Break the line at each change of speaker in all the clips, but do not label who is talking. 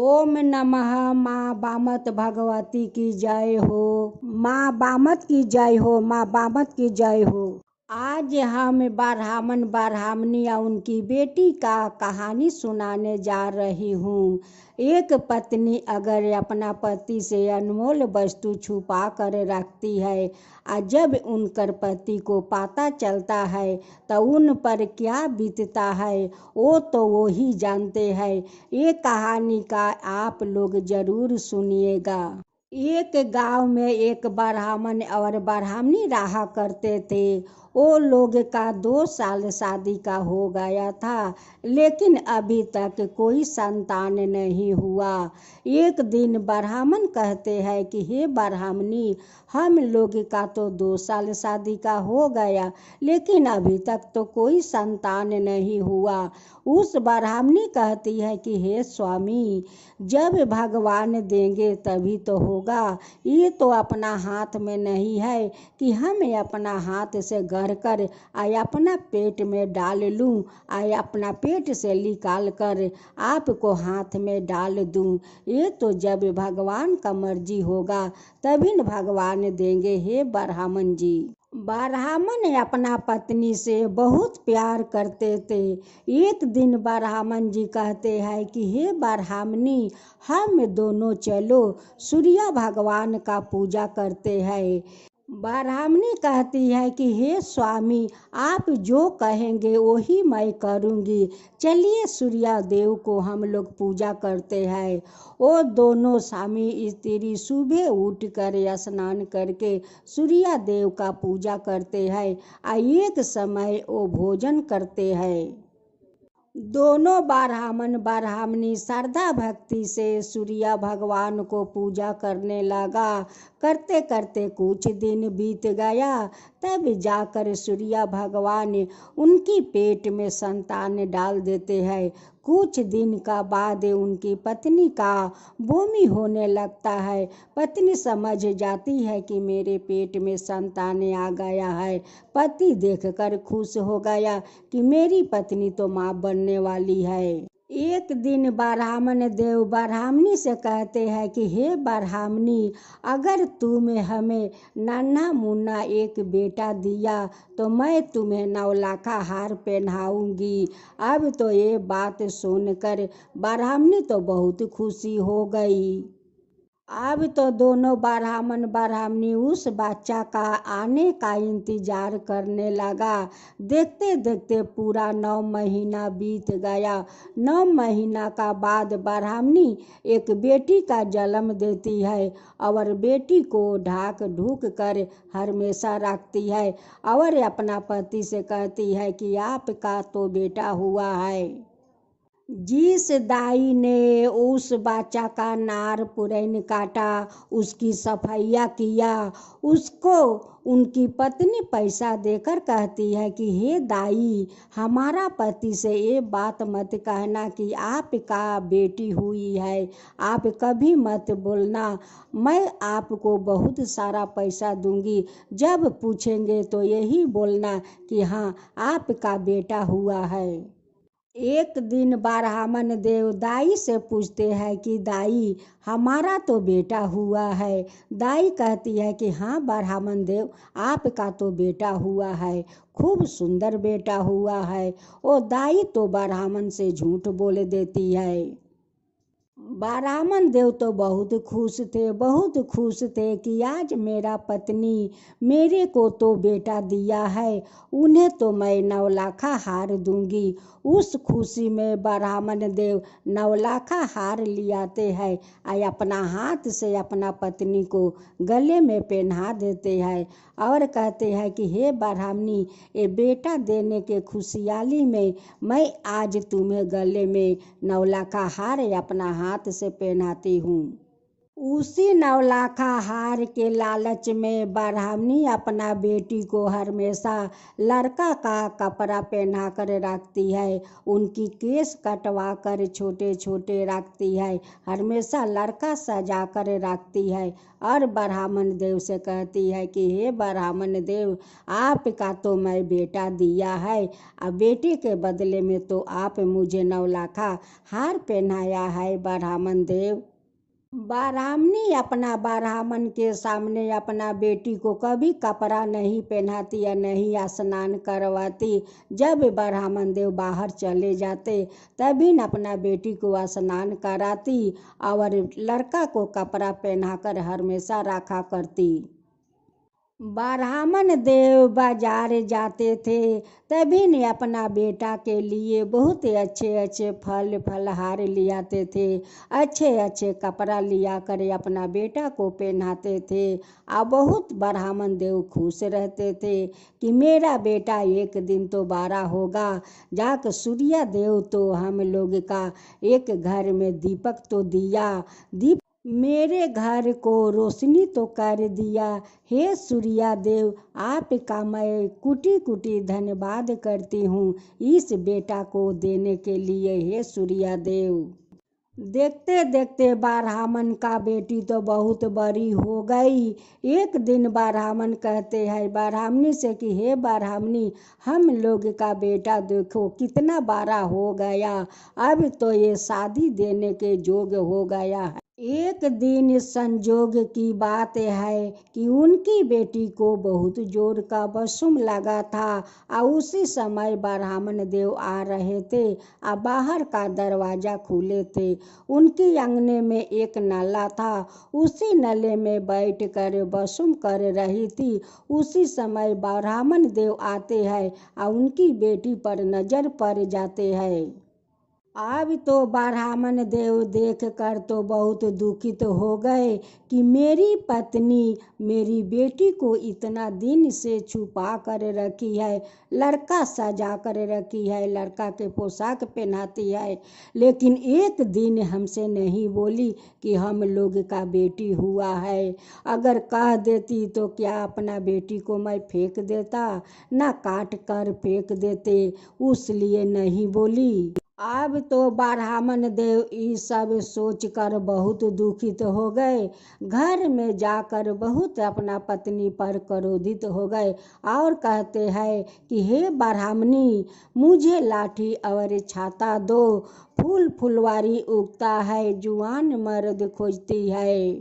ओम नमः माँ बामत भगवती की जय हो। माँ बामत की जय हो। माँ बामत की जय हो। आज हम ब्राह्मणी या उनकी बेटी का कहानी सुनाने जा रही हूँ। एक पत्नी अगर अपना पति से अनमोल वस्तु छुपा कर रखती है और जब उनकर पति को पता चलता है तो उन पर क्या बीतता है वो तो वो ही जानते हैं। ये कहानी का आप लोग जरूर सुनिएगा। एक गांव में एक ब्राह्मण और ब्राह्मणी रहा करते थे। वो लोग का 2 साल शादी का हो गया था, लेकिन अभी तक कोई संतान नहीं हुआ। एक दिन ब्राह्मण कहते हैं कि हे ब्राह्मणी, हम लोग का तो 2 साल शादी का हो गया, लेकिन अभी तक तो कोई संतान नहीं हुआ। उस ब्राह्मणी कहती है कि हे स्वामी, जब भगवान देंगे तभी तो होगा। ये तो अपना हाथ में नहीं है कि हम अपना हाथ से गढ़ कर अपना पेट में डाल लूं, अपना पेट से निकाल कर आपको हाथ में डाल दूं। ये तो जब भगवान का मर्जी होगा तभी न भगवान देंगे। हे ब्राह्मण जी। ब्राह्मण अपना पत्नी से बहुत प्यार करते थे। एक दिन ब्राह्मण जी कहते हैं कि हे ब्राह्मणी, हम दोनों चलो सूर्य भगवान का पूजा करते हैं। ब्राह्मणी कहती है कि हे स्वामी, आप जो कहेंगे वही मैं करूंगी। चलिए सूर्य देव को हम लोग पूजा करते हैं। वो दोनों स्वामी स्त्री सुबह उठ कर स्नान करके सूर्य देव का पूजा करते हैं और एक समय वो भोजन करते हैं। दोनों ब्राह्मण ब्राह्मणी श्रद्धा भक्ति से सूर्य भगवान को पूजा करने लगा। करते करते कुछ दिन बीत गया, तब जाकर सूर्य भगवान उनकी पेट में संतान डाल देते हैं। कुछ दिन का बाद उनकी पत्नी का बॉमी होने लगता है। पत्नी समझ जाती है कि मेरे पेट में संतान आ गया है। पति देखकर खुश हो गया कि मेरी पत्नी तो माँ बनने वाली है। एक दिन ब्राह्मण देव ब्राह्मणी से कहते हैं कि हे ब्राह्मणी, अगर तुम हमें नन्हा मुन्ना एक बेटा दिया तो मैं तुम्हें 9 लाखा हार पहनाऊंगी। अब तो ये बात सुनकर ब्राह्मणी तो बहुत खुशी हो गई। अब तो दोनों ब्राह्मण ब्राह्मणी उस बच्चा का आने का इंतजार करने लगा। देखते देखते पूरा 9 महीना बीत गया। 9 महीना का बाद ब्राह्मणी एक बेटी का जन्म देती है और बेटी को ढाक ढूक कर हमेशा रखती है और अपना पति से कहती है कि आपका तो बेटा हुआ है। जिस दाई ने उस बच्चा का नार पुरैन काटा, उसकी सफाइया किया, उसको उनकी पत्नी पैसा देकर कहती है कि हे दाई, हमारा पति से ये बात मत कहना कि आपका बेटी हुई है। आप कभी मत बोलना, मैं आपको बहुत सारा पैसा दूंगी। जब पूछेंगे तो यही बोलना कि हाँ, आपका बेटा हुआ है। एक दिन ब्राह्मण देव दाई से पूछते हैं कि दाई, हमारा तो बेटा हुआ है। दाई कहती है कि हाँ ब्राह्मण देव, आपका तो बेटा हुआ है, खूब सुंदर बेटा हुआ है। वो दाई तो ब्राह्मण से झूठ बोल देती है। ब्राह्मण देव तो बहुत खुश थे कि आज मेरा पत्नी मेरे को तो बेटा दिया है, उन्हें तो मैं 9 लाखा हार दूंगी। उस खुशी में ब्राह्मण देव 9 लाखा हार लियाते हैं और अपना हाथ से अपना पत्नी को गले में पहना देते हैं और कहते हैं कि हे ब्राह्मणी, ये बेटा देने के खुशहाली में मैं आज तुम्हें गले में 9 लाखा हार अपना हाथ से पहनाती हूँ। उसी नवलाखा हार के लालच में ब्राह्मणी अपना बेटी को हमेशा लड़का का कपड़ा पहना कर रखती है, उनकी केस कटवा कर छोटे छोटे रखती है, हमेशा लड़का सजा कर रखती है और ब्राह्मण देव से कहती है कि हे ब्राह्मण देव, आपका तो मैं बेटा दिया है, अब बेटे के बदले में तो आप मुझे नवलाखा हार पहनाया है ब्राह्मण देव। ब्राह्मणी अपना ब्राह्मण के सामने अपना बेटी को कभी कपड़ा नहीं पहनाती या नहीं स्नान करवाती। जब ब्राह्मण देव बाहर चले जाते तभी न अपना बेटी को स्नान कराती और लड़का को कपड़ा पहनाकर हमेशा रखा करती। ब्राह्मण देव बाजार जाते थे तभी ने अपना बेटा के लिए बहुत अच्छे अच्छे फल फलहार ले आते थे, अच्छे अच्छे कपड़ा लिया कर अपना बेटा को पहनाते थे। और बहुत ब्राह्मण देव खुश रहते थे कि मेरा बेटा एक दिन तो बड़ा होगा, जाकर सूर्य देव तो हम लोग का एक घर में दीपक तो दिया, दीप मेरे घर को रोशनी तो कर दिया। हे सूर्या देव, आपका मैं कुटी कुटी धन्यवाद करती हूँ इस बेटा को देने के लिए, हे सूर्या देव। देखते देखते ब्राह्मण का बेटी तो बहुत बड़ी हो गई। एक दिन ब्राह्मण कहते हैं ब्राह्मणी से कि हे ब्राह्मणी, हम लोग का बेटा देखो कितना बड़ा हो गया, अब तो ये शादी देने के योग्य हो गया है। एक दिन संजोग की बात है कि उनकी बेटी को बहुत जोर का बसुम लगा था और उसी समय ब्राह्मण देव आ रहे थे और बाहर का दरवाजा खुले थे। उनके आंगने में एक नाला था, उसी नले में बैठ कर बसुम कर रही थी। उसी समय ब्राह्मण देव आते हैं और उनकी बेटी पर नजर पड़ जाते हैं। अब तो ब्राह्मण देव देख कर तो बहुत दुखित हो गए कि मेरी पत्नी मेरी बेटी को इतना दिन से छुपा कर रखी है, लड़का सजा कर रखी है, लड़का के पोशाक पहनाती है, लेकिन एक दिन हमसे नहीं बोली कि हम लोग का बेटी हुआ है। अगर कह देती तो क्या अपना बेटी को मैं फेंक देता, ना काट कर फेंक देते, उसलिए नहीं बोली। अब तो ब्राह्मण देव ये सब सोच कर बहुत दुखित हो गए। घर में जाकर बहुत अपना पत्नी पर क्रोधित हो गए और कहते हैं कि हे ब्राह्मणी, मुझे लाठी और छाता दो, फूल फुलवारी उगता है, जुआन मर्द खोजती है।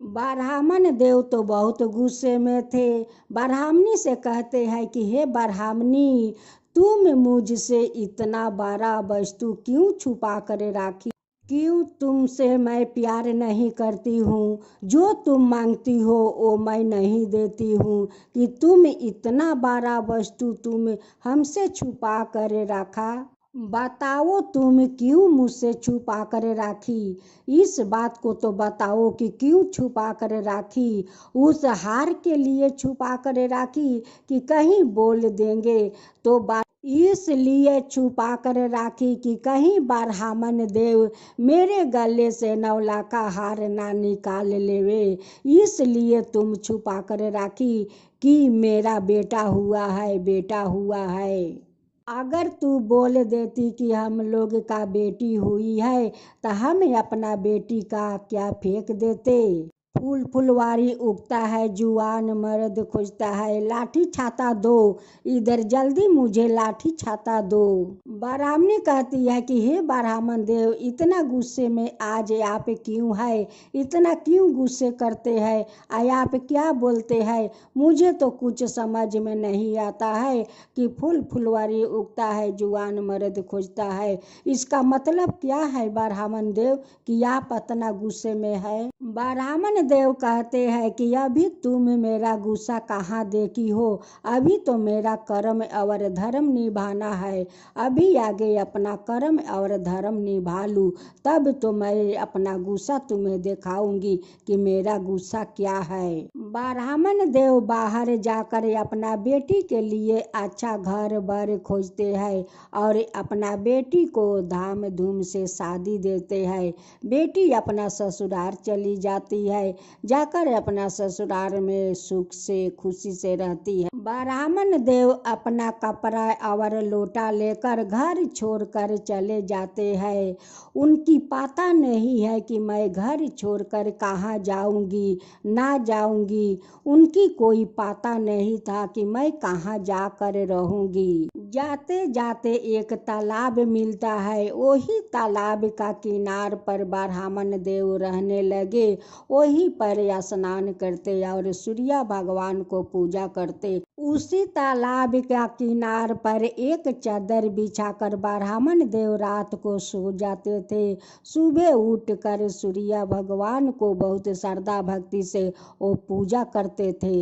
ब्राह्मण देव तो बहुत गुस्से में थे। ब्राह्मणी से कहते हैं कि हे ब्राह्मणी, तुम मुझसे इतना बड़ा वस्तु क्यों छुपा कर राखी, क्यों तुमसे मैं प्यार नहीं करती हूँ, जो तुम मांगती हो वो मैं नहीं देती हूँ, कि तुम इतना बड़ा वस्तु तुम हमसे छुपा कर रखा, बताओ तुम क्यों मुझसे छुपा कर राखी, इस बात को तो बताओ कि क्यों छुपा कर राखी। उस हार के लिए छुपा कर राखी कि कहीं बोल देंगे तो बात, इसलिए छुपा कर राखी कि कहीं ब्राह्मण देव मेरे गले से नवलाखा हार ना निकाल लेवे, इसलिए तुम छुपा कर राखी कि मेरा बेटा हुआ है, बेटा हुआ है। अगर तू बोल देती कि हम लोग का बेटी हुई है तो हम अपना बेटी का क्या फेंक देते। फूल फुलवारी उगता है, जुआन मर्द खोजता है, लाठी छाता दो, इधर जल्दी मुझे लाठी छाता दो। ब्राह्मणी कहती है कि हे ब्राह्मण देव, इतना गुस्से में आज आप क्यों है, इतना क्यों गुस्से करते हैं, आप क्या बोलते हैं, मुझे तो कुछ समझ में नहीं आता है कि फूल फुलवारी उगता है, जुआन मर्द खोजता है, इसका मतलब क्या है ब्राह्मण देव कि आप इतना गुस्से में है। ब्राह्मण ब्राह्मण देव कहते हैं कि अभी तुम मेरा गुस्सा कहाँ देखी हो, अभी तो मेरा कर्म और धर्म निभाना है, अभी आगे अपना कर्म और धर्म निभा लूँ, तब तो मैं अपना गुस्सा तुम्हें दिखाऊंगी कि मेरा गुस्सा क्या है। ब्राह्मण देव बाहर जाकर अपना बेटी के लिए अच्छा घर बार खोजते हैं और अपना बेटी को धाम धूम से शादी देते हैं। बेटी अपना ससुराल चली जाती है, जाकर अपना ससुराल में सुख से खुशी से रहती है। ब्राह्मण देव अपना कपड़ा और लोटा लेकर घर छोड़कर चले जाते हैं। उनकी पता नहीं है कि मैं घर छोड़कर कहाँ जाऊंगी ना जाऊंगी, उनकी कोई पता नहीं था कि मैं कहाँ जाकर रहूंगी। जाते जाते एक तालाब मिलता है, वही तालाब का किनार पर ब्राह्मण देव रहने लगे। वहीं पर स्नान करते और सूर्य भगवान को पूजा करते। उसी तालाब का किनार पर एक चादर बिछाकर ब्राह्मण देव रात को सो जाते थे। सुबह उठकर सूर्य भगवान को बहुत श्रद्धा भक्ति से वो पूजा करते थे।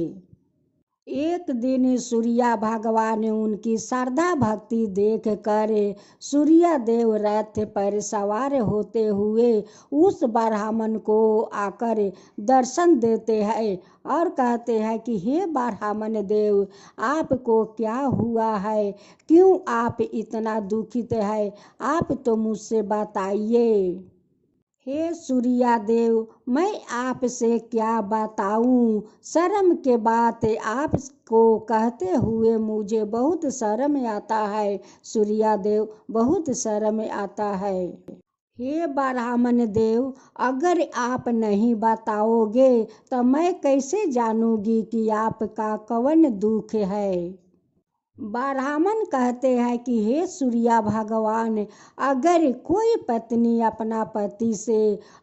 एक दिन सूर्य भगवान ने उनकी श्रद्धा भक्ति देख कर सूर्य देव रथ पर सवार होते हुए उस ब्राह्मण को आकर दर्शन देते हैं और कहते हैं कि हे ब्राह्मण देव, आपको क्या हुआ है, क्यों आप इतना दुखित है, आप तो मुझसे बताइए। हे सूर्या देव, मैं आपसे क्या बताऊं, शर्म के बात आपको कहते हुए मुझे बहुत शर्म आता है। सूर्या देव, बहुत शर्म आता है। हे ब्राह्मण देव, अगर आप नहीं बताओगे तो मैं कैसे जानूंगी कि आपका कौन दुख है। ब्राह्मण कहते हैं कि हे सूर्य भगवान, अगर कोई पत्नी अपना पति से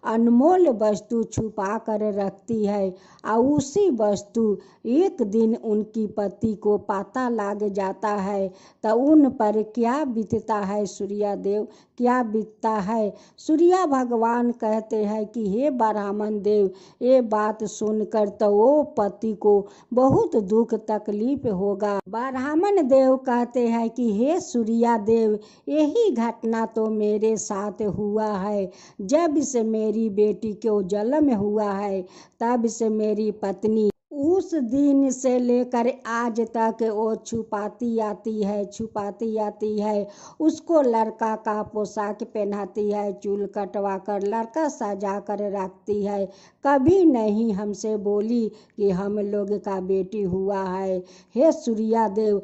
अनमोल वस्तु छुपा कर रखती है और उसी वस्तु एक दिन उनकी पति को पता लग जाता है तो उन पर क्या बीतता है सूर्य देव, क्या बीतता है। सूर्य भगवान कहते हैं कि हे ब्राह्मण देव, ये बात सुनकर तो वो पति को बहुत दुख तकलीफ होगा। ब्राह्मण देव कहते हैं कि हे सूर्या देव, यही घटना तो मेरे साथ हुआ है। जब से मेरी बेटी को जन्म हुआ है तब से मेरी पत्नी उस दिन से लेकर आज तक वो छुपाती आती है। उसको लड़का का पोशाक पहनाती है, चूल कटवा कर लड़का सजा कर रखती है। कभी नहीं हमसे बोली कि हम लोग का बेटी हुआ है। हे सूर्या देव,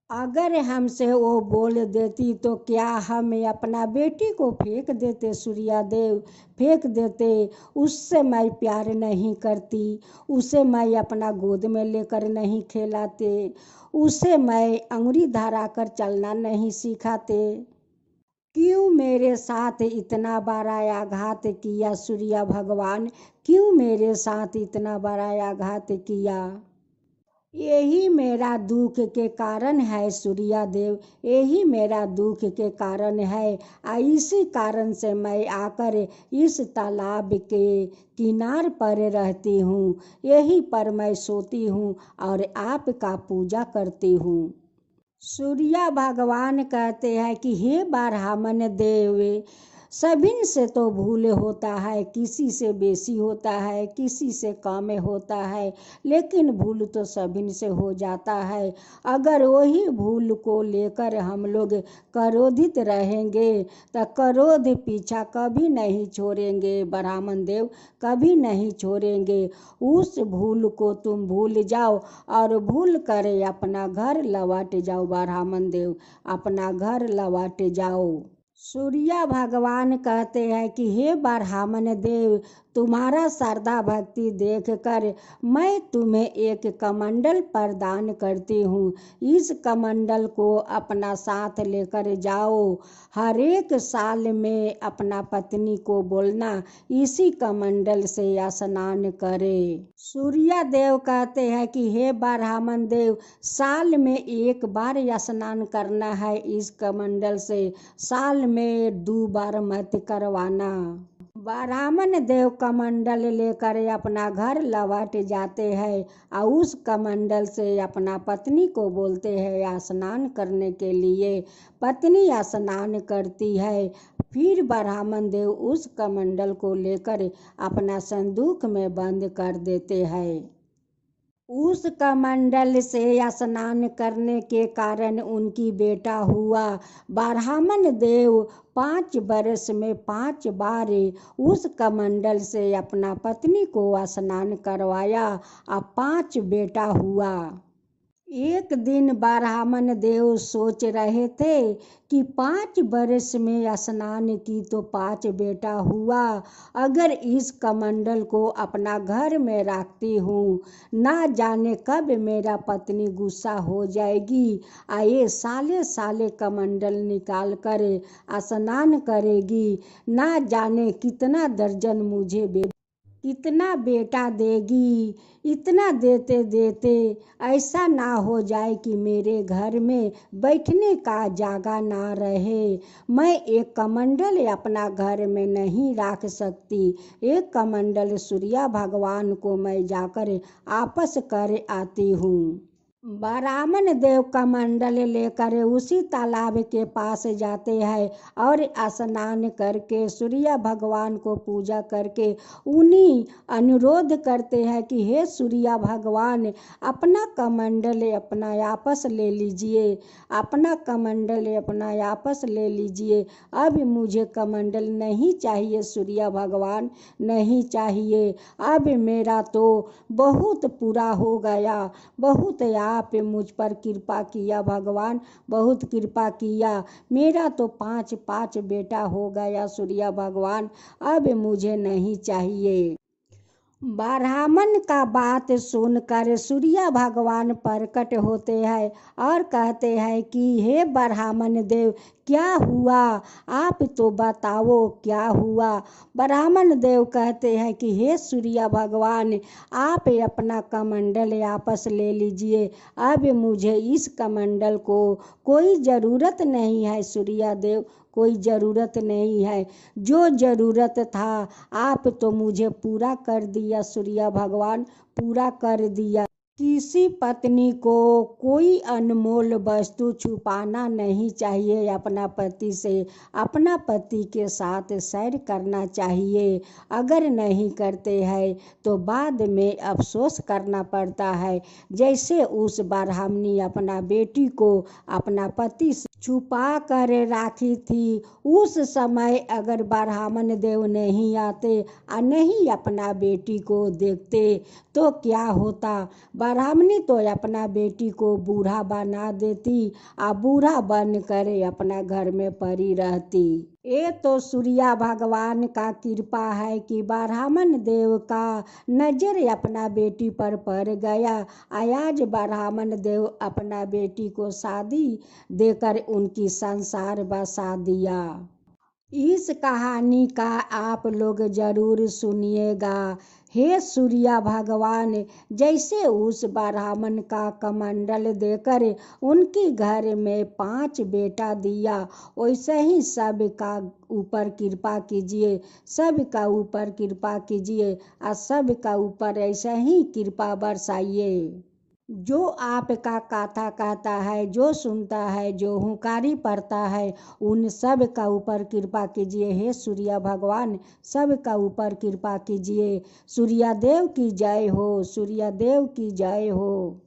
अगर हमसे वो बोल देती तो क्या हम अपना बेटी को फेंक देते सूर्या देव, फेंक देते। उससे मैं प्यार नहीं करती, उसे मैं अपना गोद में लेकर नहीं खेलाते, उसे मैं अंगुरी धरा कर चलना नहीं सिखाते। क्यों मेरे साथ इतना बड़ा आघात किया सूर्य भगवान, क्यों मेरे साथ इतना बड़ा आघात किया। यही मेरा दुख के कारण है सूर्या देव, यही मेरा दुख के कारण है। इसी कारण से मैं आकर इस तालाब के किनार पर रहती हूँ, यही पर मैं सोती हूँ और आपका पूजा करती हूँ। सूर्य भगवान कहते हैं कि हे ब्राह्मण देव, सभी से तो भूल होता है, किसी से बेसी होता है, किसी से कम होता है, लेकिन भूल तो सभी से हो जाता है। अगर वही भूल को लेकर हम लोग क्रोधित रहेंगे तो क्रोध पीछा कभी नहीं छोड़ेंगे ब्राह्मण देव, कभी नहीं छोड़ेंगे। उस भूल को तुम भूल जाओ और भूल कर अपना घर लौट जाओ ब्राह्मण देव, अपना घर लौट जाओ। सूर्य भगवान कहते हैं कि हे ब्राह्मण देव, तुम्हारा श्रद्धा भक्ति देखकर मैं तुम्हें एक कमंडल प्रदान करती हूँ। इस कमंडल को अपना साथ लेकर जाओ, हर एक साल में अपना पत्नी को बोलना इसी कमंडल से स्नान करे। सूर्य देव कहते हैं कि हे ब्राह्मण देव, साल में एक बार स्नान करना है इस कमंडल से, साल में 2 बार मत करवाना। ब्राह्मण देव कमंडल लेकर अपना घर लौट जाते हैं और उस कमंडल से अपना पत्नी को बोलते हैं स्नान करने के लिए। पत्नी स्नान करती है। फिर ब्राह्मण देव उस कमंडल को लेकर अपना संदूक में बंद कर देते हैं। उस कमंडल से स्नान करने के कारण उनकी बेटा हुआ। ब्राह्मण देव 5 बरस में 5 बार उस कमंडल से अपना पत्नी को स्नान करवाया और 5 बेटा हुआ। एक दिन ब्राह्मण देव सोच रहे थे कि 5 बरस में स्नान की तो 5 बेटा हुआ। अगर इस कमंडल को अपना घर में रखती हूँ, ना जाने कब मेरा पत्नी गुस्सा हो जाएगी। आए साले साले कमंडल निकाल कर स्नान करेगी। ना जाने कितना दर्जन मुझे कितना बेटा देगी। इतना देते देते ऐसा ना हो जाए कि मेरे घर में बैठने का जगह ना रहे। मैं एक कमंडल अपना घर में नहीं रख सकती। एक कमंडल सूर्य भगवान को मैं जाकर आपस कर आती हूँ। ब्राह्मण देव कमंडल लेकर उसी तालाब के पास जाते हैं और स्नान करके सूर्य भगवान को पूजा करके उन्हीं अनुरोध करते हैं कि हे सूर्य भगवान, अपना कमंडल अपना वापस ले लीजिए। अपना कमंडल अपना वापस ले लीजिए। अब मुझे कमंडल नहीं चाहिए सूर्य भगवान, नहीं चाहिए। अब मेरा तो बहुत पूरा हो गया। बहुत आप मुझ पर कृपा किया भगवान, बहुत कृपा किया। मेरा तो 5 बेटा हो गया सूर्य भगवान, अब मुझे नहीं चाहिए। ब्राह्मण का बात सुनकर सूर्य भगवान प्रकट होते हैं और कहते हैं कि हे ब्राह्मण देव, क्या हुआ? आप तो बताओ क्या हुआ। ब्राह्मण देव कहते हैं कि हे सूर्य भगवान, आप अपना कमंडल वापस ले लीजिए। अब मुझे इस कमंडल को कोई ज़रूरत नहीं है सूर्य देव, कोई ज़रूरत नहीं है। जो ज़रूरत था आप तो मुझे पूरा कर दिया सूर्य भगवान, पूरा कर दिया। किसी पत्नी को कोई अनमोल वस्तु छुपाना नहीं चाहिए अपना पति से। अपना पति के साथ सैर करना चाहिए। अगर नहीं करते हैं तो बाद में अफसोस करना पड़ता है। जैसे उस ब्राह्मणी अपना बेटी को अपना पति से छुपा कर राखी थी। उस समय अगर ब्राह्मण देव नहीं आते और नहीं अपना बेटी को देखते तो क्या होता। ब्राह्मणी तो अपना बेटी को बूढ़ा बना देती और बूढ़ा बन कर अपना घर में पड़ी रहती। ये तो सूर्य भगवान का कृपा है कि ब्राह्मण देव का नजर अपना बेटी पर पड़ गया। आज ब्राह्मण देव अपना बेटी को शादी देकर उनकी संसार बसा दिया। इस कहानी का आप लोग जरूर सुनिएगा। हे सूर्य भगवान, जैसे उस ब्राह्मण का कमंडल देकर उनके घर में 5 बेटा दिया, वैसे ही सब का ऊपर कृपा कीजिए, सब का ऊपर कृपा कीजिए और सब का ऊपर ऐसे ही कृपा बरसाइए। जो आपका कथा कहता है, जो सुनता है, जो हुंकारी पढ़ता है, उन सब का ऊपर कृपा कीजिए। हे सूर्य भगवान, सब का ऊपर कृपा कीजिए। सूर्य देव की जय हो, सूर्य देव की जय हो।